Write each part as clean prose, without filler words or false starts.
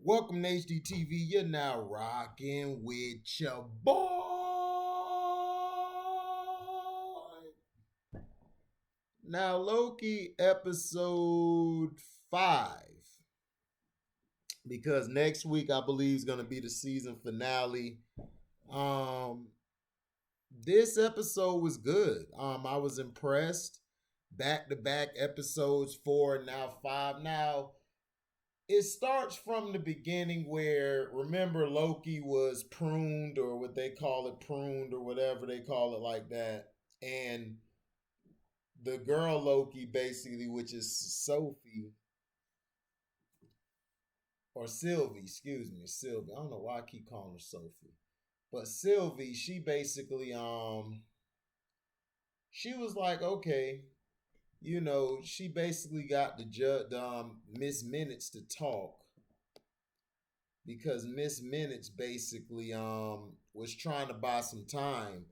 Welcome to HDTV. You're now rocking with your boy. Now, Loki episode 5. Because next week, I believe, is going to be the season finale. This episode was good. I was impressed. Back-to-back episodes, 4 and now 5. Now, it starts from the beginning where, remember, Loki was pruned, or what they call it, pruned, or whatever they call it like that. And the girl Loki, basically, which is Sophie, or Sylvie, excuse me, Sylvie. I don't know why I keep calling her Sophie. But Sylvie, she basically, she was like, okay, she basically got the Miss Minutes to talk, because Miss Minutes basically was trying to buy some time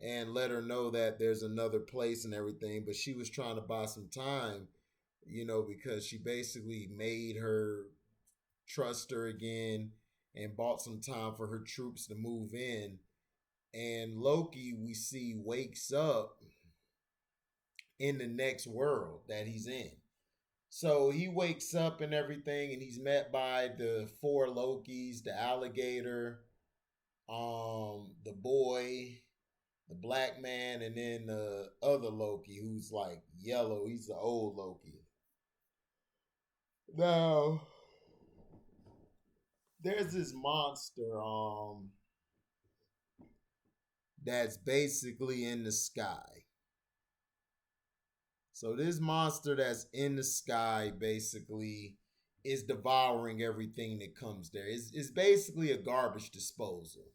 and let her know that there's another place and everything, but she was trying to buy some time, because she basically made her trust her again and bought some time for her troops to move in. And Loki, we see, wakes up in the next world that he's in. So he wakes up and everything, and he's met by the 4 Lokis: the alligator, the boy, the black man, and then the other Loki who's like yellow. He's the old Loki. Now, there's this monster that's basically in the sky. So this monster that's in the sky basically is devouring everything that comes there. It's basically a garbage disposal,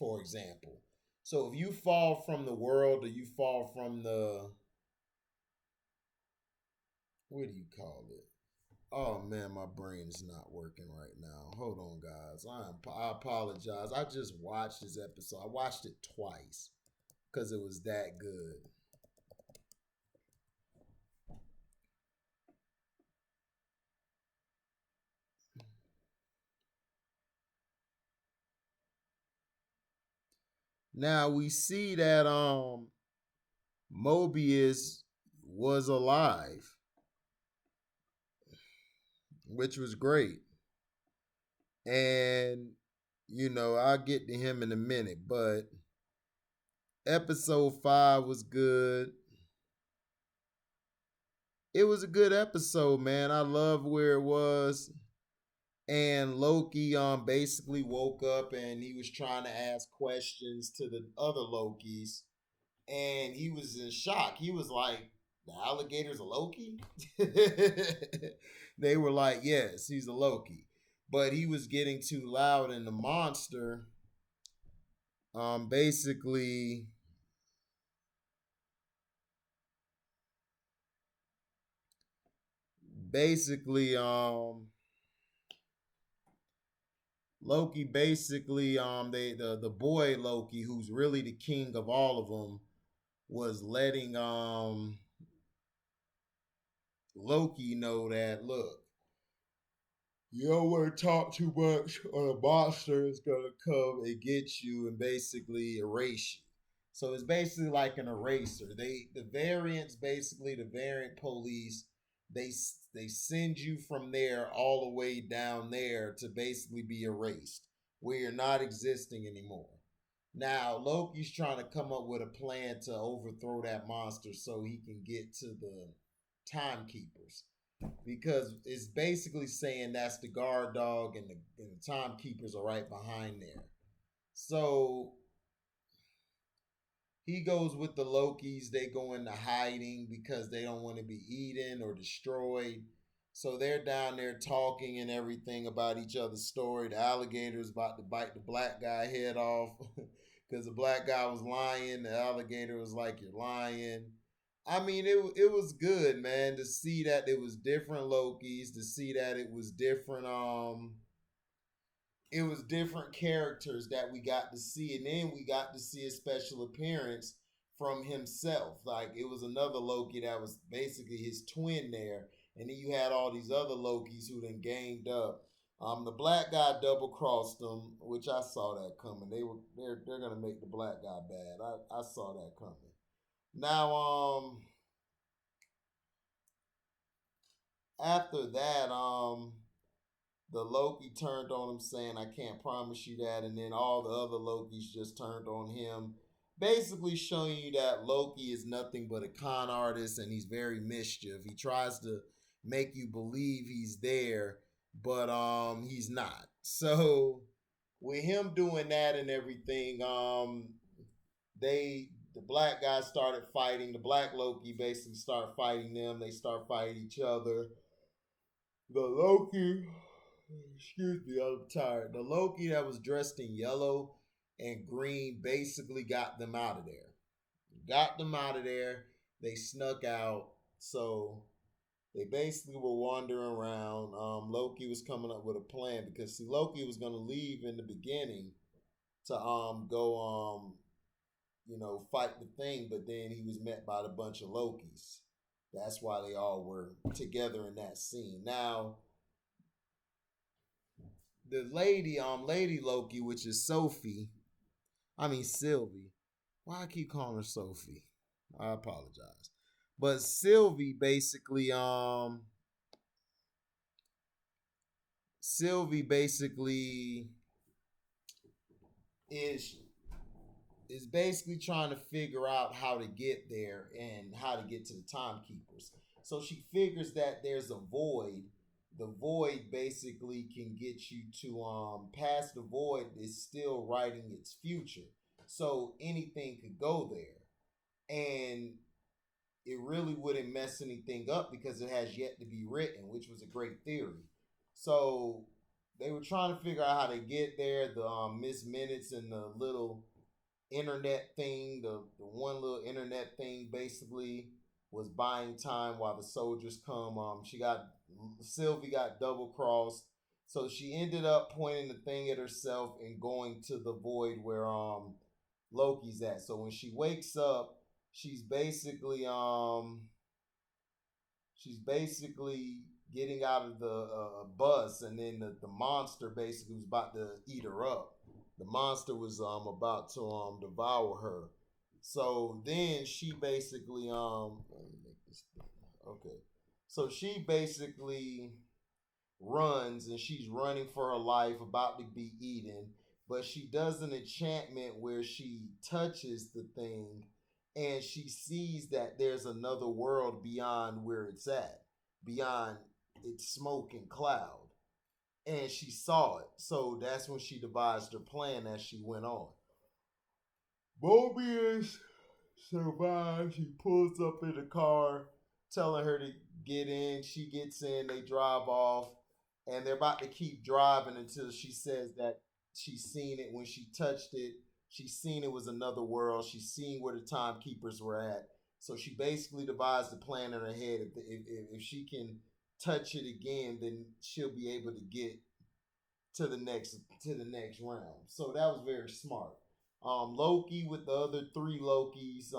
for example. So if you fall from the world, or you fall from the, what do you call it? Oh man, my brain is not working right now. Hold on, guys. I apologize. I just watched this episode. I watched it twice because it was that good. Now we see that Mobius was alive, which was great. And I'll get to him in a minute, but episode 5 was good. It was a good episode, man. I love where it was. And Loki basically woke up and he was trying to ask questions to the other Lokis, and he was in shock. He was like, "The alligator's a Loki?" They were like, "Yes, he's a Loki." But he was getting too loud, and the monster basically Loki basically the boy Loki, who's really the king of all of them, was letting Loki know that, look, you don't want to talk too much, or the monster is gonna come and get you and basically erase you. So it's basically like an eraser. The variants, basically the variant police, they send you from there all the way down there to basically be erased, where you're not existing anymore. Now Loki's trying to come up with a plan to overthrow that monster so he can get to the timekeepers, because it's basically saying that's the guard dog, and the timekeepers are right behind there. So he goes with the Lokis. They go into hiding because they don't want to be eaten or destroyed. So they're down there talking and everything about each other's story. The alligator is about to bite the black guy head off because the black guy was lying. The alligator was like, "You're lying." I mean, it was good, man, to see that it was different Lokis, to see that it was different characters that we got to see, and then we got to see a special appearance from himself. Like, it was another Loki that was basically his twin there, and then you had all these other Lokis who then gamed up. The black guy double crossed them, which I saw that coming. They're gonna make the black guy bad. I saw that coming. Now after that the Loki turned on him saying, I can't promise you that. And then all the other Lokis just turned on him. Basically showing you that Loki is nothing but a con artist and he's very mischief. He tries to make you believe he's there, but he's not. So with him doing that and everything, the black guys started fighting. The black Loki basically started fighting them. They start fighting each other. The Loki, excuse me, I'm tired. The Loki that was dressed in yellow and green basically got them out of there. Got them out of there. They snuck out. So they basically were wandering around. Loki was coming up with a plan because see, Loki was going to leave in the beginning to go fight the thing, but then he was met by a bunch of Lokis. That's why they all were together in that scene. Now, the Lady Loki, which is Sylvie. Why I keep calling her Sophie? I apologize. But Sylvie basically is is basically trying to figure out how to get there and how to get to the timekeepers. So she figures that there's a void. The void basically can get you to past the void is still writing its future. So anything could go there. And it really wouldn't mess anything up because it has yet to be written, which was a great theory. So they were trying to figure out how to get there. The Miss Minutes and the little internet thing, the one little internet thing basically was buying time while the soldiers come. Sylvie got double crossed. So she ended up pointing the thing at herself and going to the void where Loki's at. So when she wakes up, she's basically getting out of the bus, and then the monster basically was about to eat her up. The monster was about to devour her. So then she basically let me make this okay. So she basically runs and she's running for her life, about to be eaten. But she does an enchantment where she touches the thing and she sees that there's another world beyond where it's at, beyond its smoke and cloud. And she saw it. So that's when she devised her plan as she went on. Mobius survives. He pulls up in the car, telling her to get in. She gets in. They drive off, and they're about to keep driving until she says that she's seen it. When she touched it, she's seen it was another world. She's seen where the timekeepers were at. So she basically devised a plan in her head. If she can touch it again, then she'll be able to get to the next round. So that was very smart. Loki with the other three Lokis.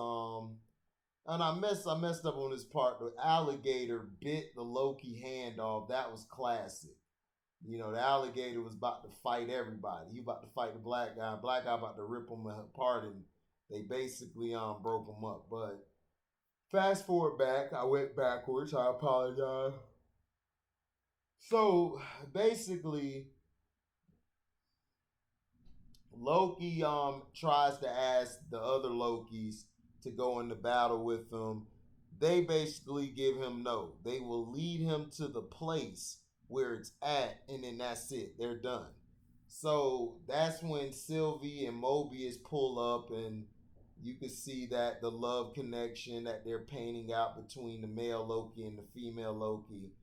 And I messed up on this part. The alligator bit the Loki hand off. That was classic. You know, the alligator was about to fight everybody. He about to fight the black guy. Black guy about to rip him apart, and they basically broke him up. But fast forward back, I went backwards. I apologize. So basically, Loki tries to ask the other Lokis to go into battle with them. They basically give him no. They will lead him to the place where it's at, and then that's it. They're done. So that's when Sylvie and Mobius pull up, and you can see that the love connection that they're painting out between the male Loki and the female Loki.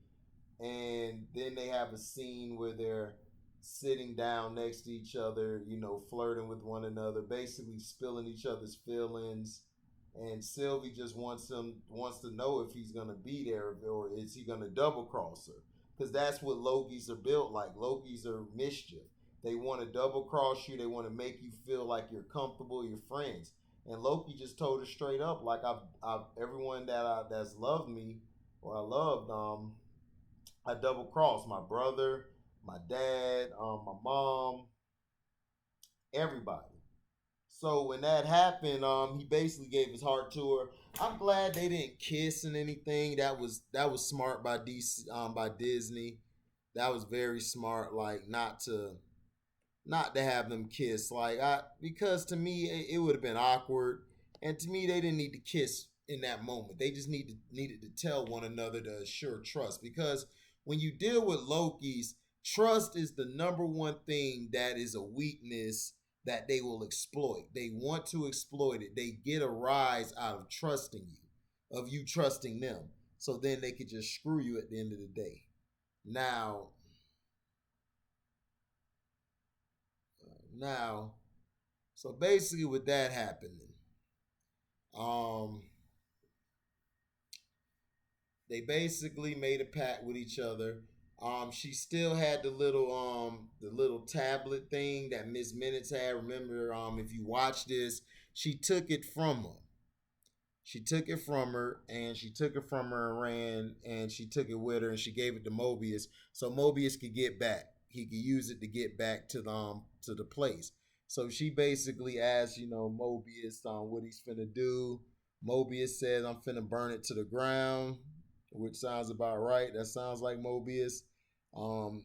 And then they have a scene where they're sitting down next to each other, flirting with one another, basically spilling each other's feelings. And Sylvie just wants to know if he's gonna be there or is he gonna double cross her? Because that's what Lokis are built like. Lokis are mischief. They want to double cross you. They want to make you feel like you're comfortable, you're friends. And Loki just told her straight up, like I've everyone that's loved me or I loved, I double crossed my brother, my dad, my mom, everybody. So when that happened, he basically gave his heart to her. I'm glad they didn't kiss and anything. That was smart by by Disney. That was very smart. Like not to have them kiss. Like I because to me it would have been awkward, and to me they didn't need to kiss in that moment. They just needed to tell one another to assure trust because when you deal with Loki's, trust is the number one thing that is a weakness that they will exploit. They want to exploit it. They get a rise out of trusting you, of you trusting them. So then they could just screw you at the end of the day. Now, now, so basically with that happening, um, they basically made a pact with each other. She still had the little tablet thing that Miss Minutes had. Remember, if you watch this, she took it from her. She took it from her, and she took it from her and ran, and she took it with her, and she gave it to Mobius, so Mobius could get back. He could use it to get back to the place. So she basically asked, Mobius what he's finna do. Mobius says, "I'm finna burn it to the ground," which sounds about right. That sounds like Mobius. Um,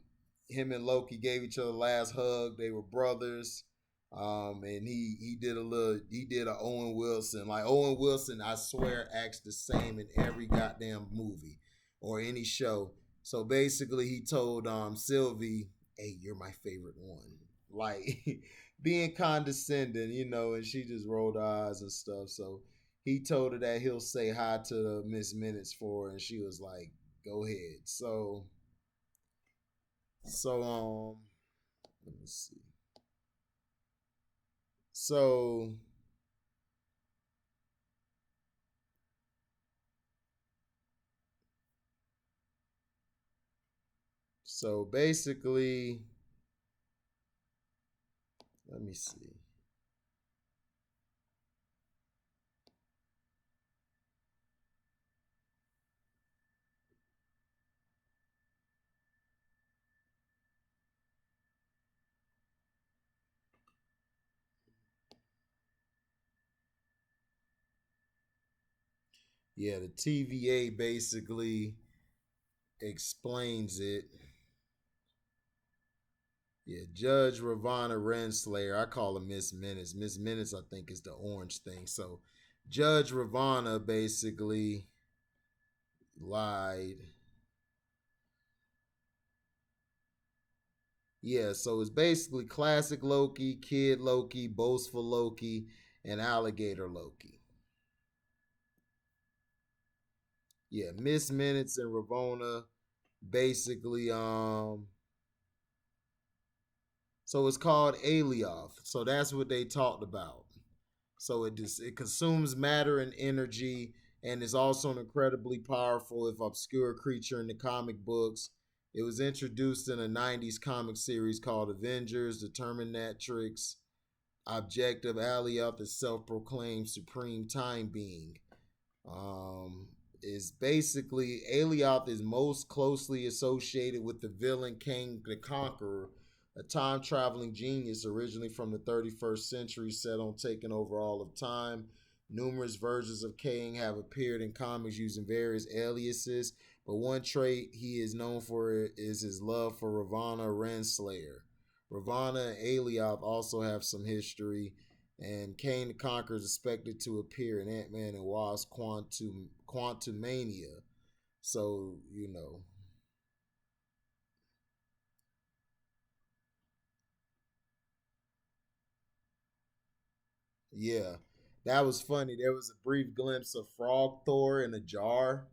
him and Loki gave each other last hug. They were brothers. And he did a Owen Wilson. Like Owen Wilson, I swear, acts the same in every goddamn movie or any show. So basically he told Sylvie, "Hey, you're my favorite one." Like being condescending, and she just rolled her eyes and stuff. So he told her that he'll say hi to Miss Minutes for her, and she was like, "Go ahead." So let me see. So So basically, let me see. Yeah, the TVA basically explains it. Yeah, Judge Ravana Renslayer. I call her Miss Minutes. Miss Minutes, I think, is the orange thing. So Judge Ravana basically lied. Yeah, so it's basically classic Loki, kid Loki, boastful Loki, and alligator Loki. Yeah, Miss Minutes and Ravona basically so it's called Alioth. So that's what they talked about. So it consumes matter and energy, and is also an incredibly powerful, if obscure, creature in the comic books. It was introduced in a '90s comic series called Avengers: The Terminatrix. Objective Alioth is self-proclaimed supreme time being. um, is basically Alioth is most closely associated with the villain King the Conqueror, a time traveling genius originally from the 31st century set on taking over all of time. Numerous versions of Kang have appeared in comics using various aliases, but one trait he is known for is his love for Ravana Renslayer. Ravana and Alioth also have some history, and Kane the Conqueror is expected to appear in Ant-Man and Wasp Quantumania. So, yeah. That was funny. There was a brief glimpse of Frog Thor in a jar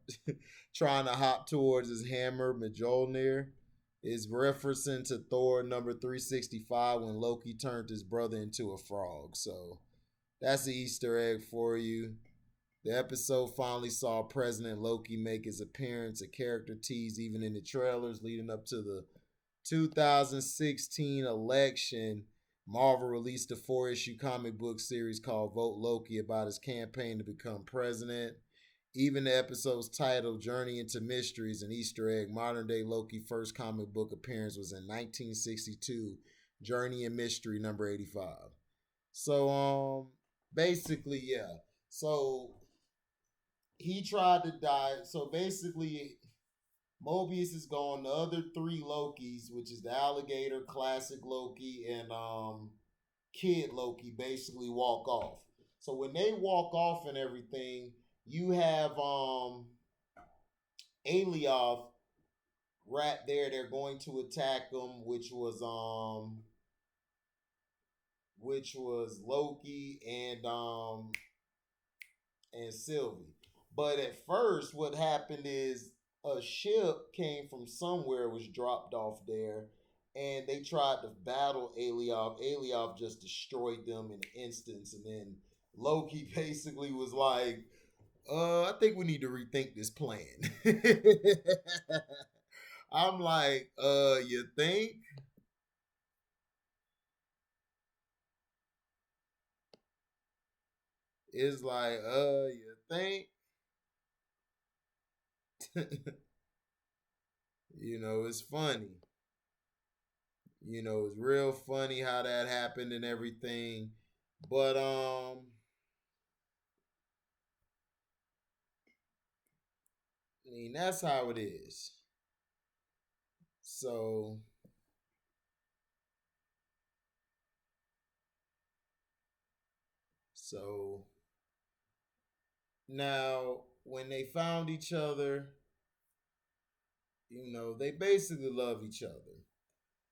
trying to hop towards his hammer Mjolnir. Is referencing to Thor number 365 when Loki turned his brother into a frog. So that's the Easter egg for you. The episode finally saw President Loki make his appearance, a character teased even in the trailers leading up to the 2016 election. Marvel released a 4-issue comic book series called Vote Loki about his campaign to become president. Even the episode's title, Journey into Mysteries, an Easter egg. Modern day Loki first comic book appearance was in 1962, Journey and Mystery number 85. So basically, yeah. So he tried to die. So basically, Mobius is gone. The other three Lokis, which is the alligator, classic Loki, and kid Loki, basically walk off. So when they walk off and everything, you have Alioth right there. They're going to attack them, which was Loki and Sylvie. But at first, what happened is a ship came from somewhere, was dropped off there, and they tried to battle Alioth. Alioth just destroyed them in an instance, and then Loki basically was like, I think we need to rethink this plan. I'm like, you think? It's like, you think? It's funny. It's real funny how that happened and everything. But I mean that's how it is. So so now when they found each other, they basically love each other.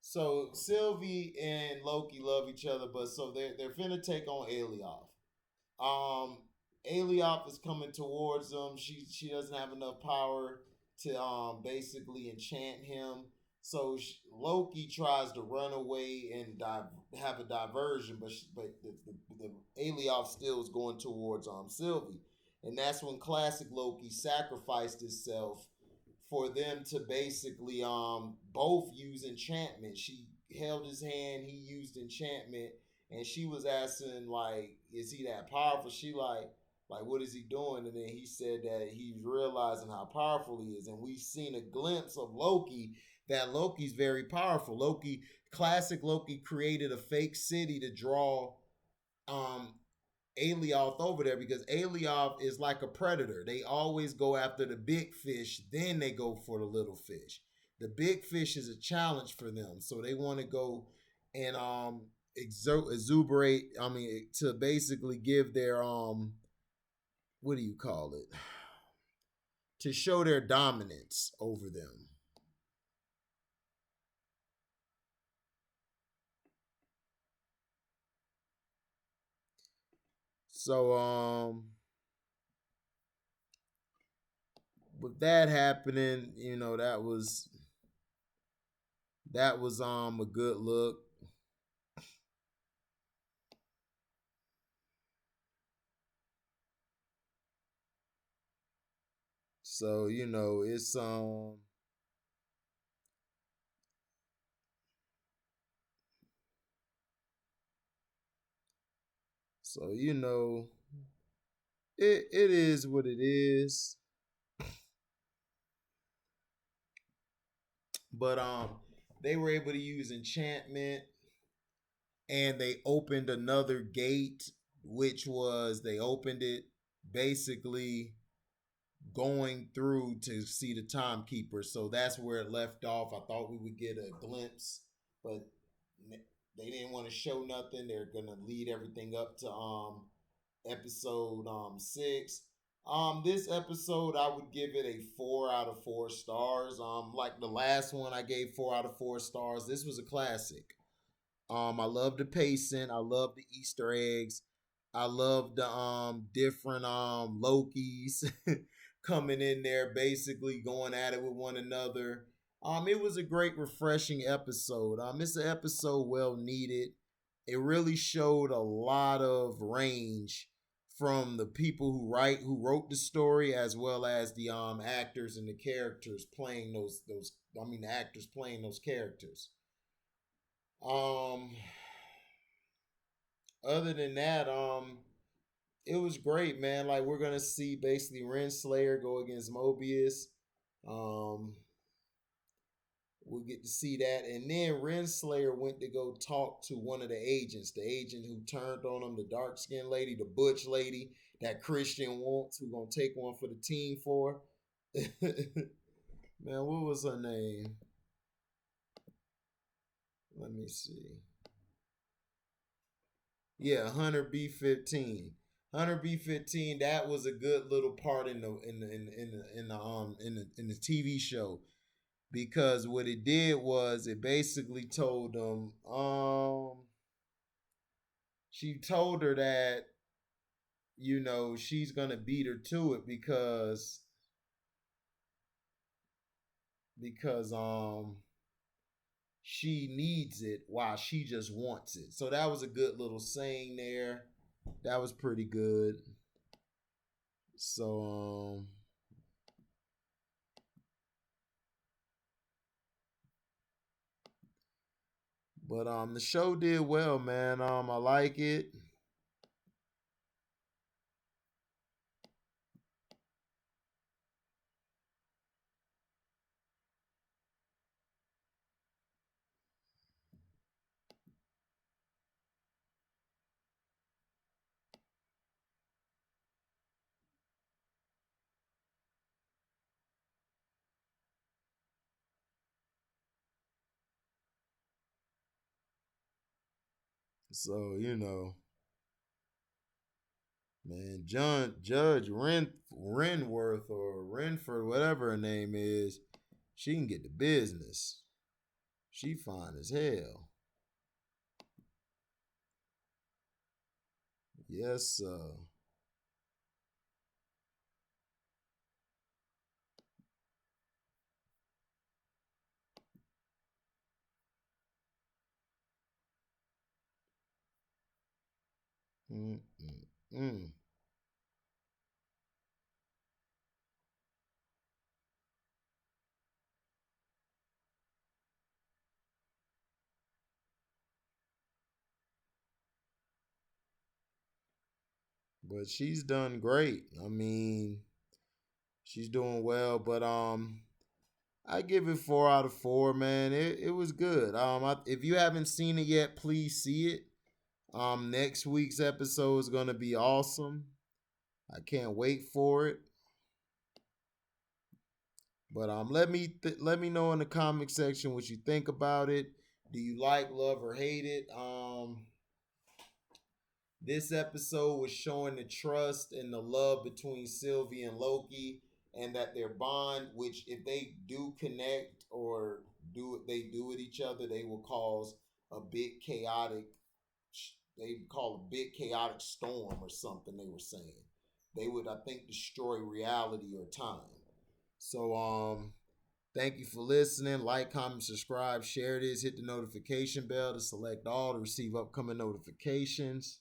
So Sylvie and Loki love each other, but so they're finna take on Alioth. Um, Alioth is coming towards them. She doesn't have enough power to basically enchant him. So Loki tries to run away and have a diversion, but the Alioth still is going towards Sylvie, and that's when classic Loki sacrificed himself for them to basically both use enchantment. She held his hand, he used enchantment, and she was asking like, is he that powerful? She like what is he doing? And then he said that he's realizing how powerful he is, and we've seen a glimpse of Loki, that Loki's very powerful. Loki, classic Loki, created a fake city to draw um Alioth over there, because Alioth is like a predator. They always go after the big fish, then they go for the little fish. The big fish is a challenge for them, so they want to go and exuberate. I mean, to basically give their what do you call it? To show their dominance over them. So with that happening, that was a good look. So it's so it is what it is. But they were able to use enchantment, and they opened another gate, which was, they opened it basically going through to see the timekeeper. So that's where it left off. I thought we would get a glimpse, but they didn't want to show nothing. They're gonna lead everything up to episode 6. This episode I would give it a 4 out of 4 stars. Like the last one I gave 4 out of 4 stars. This was a classic. I love the pacing. I love the Easter eggs. I love the different Lokis coming in there, basically going at it with one another. It was a great, refreshing episode. It's an episode well needed. It really showed a lot of range from the people who wrote the story, as well as the actors and the characters playing those. I mean, the actors playing those characters. Um, Other than that, it was great, man. Like we're gonna see basically Renslayer go against Mobius. Um, we'll get to see that, and then Renslayer went to go talk to one of the agents, the agent who turned on him, the dark skinned lady, the butch lady that Christian wants, who gonna take one for the team for. Man, what was her name? Let me see. Yeah, Hunter B-15. Hunter B-15. That was a good little part in the TV show because what it did was it basically told them she told her that she's gonna beat her to it because she needs it while she just wants it. So that was a good little saying there. That was pretty good. So but the show did well, man. I like it. So, man, Judge Renworth or Renford, whatever her name is, she can get the business. She fine as hell. Yes, sir. Mm-mm-mm. But she's done great. I mean, she's doing well. But I give it 4 out of 4, man. It was good. If you haven't seen it yet, please see it. Next week's episode is gonna be awesome. I can't wait for it. But let me know in the comment section what you think about it. Do you like, love, or hate it? This episode was showing the trust and the love between Sylvie and Loki, and that their bond, which if they do connect or do what they do with each other, they will cause a big chaotic. They call a big chaotic storm or something. They were saying they would, I think, destroy reality or time. So thank you for listening. Like, comment, subscribe, share this, hit the notification bell to select all to receive upcoming notifications.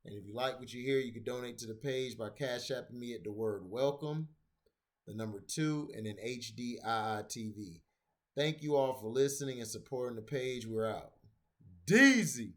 And if you like what you hear, you can donate to the page by Cash Apping me at the word welcome, the number 2, and then HDIITV. Thank you all for listening and supporting the page. We're out. Deezy.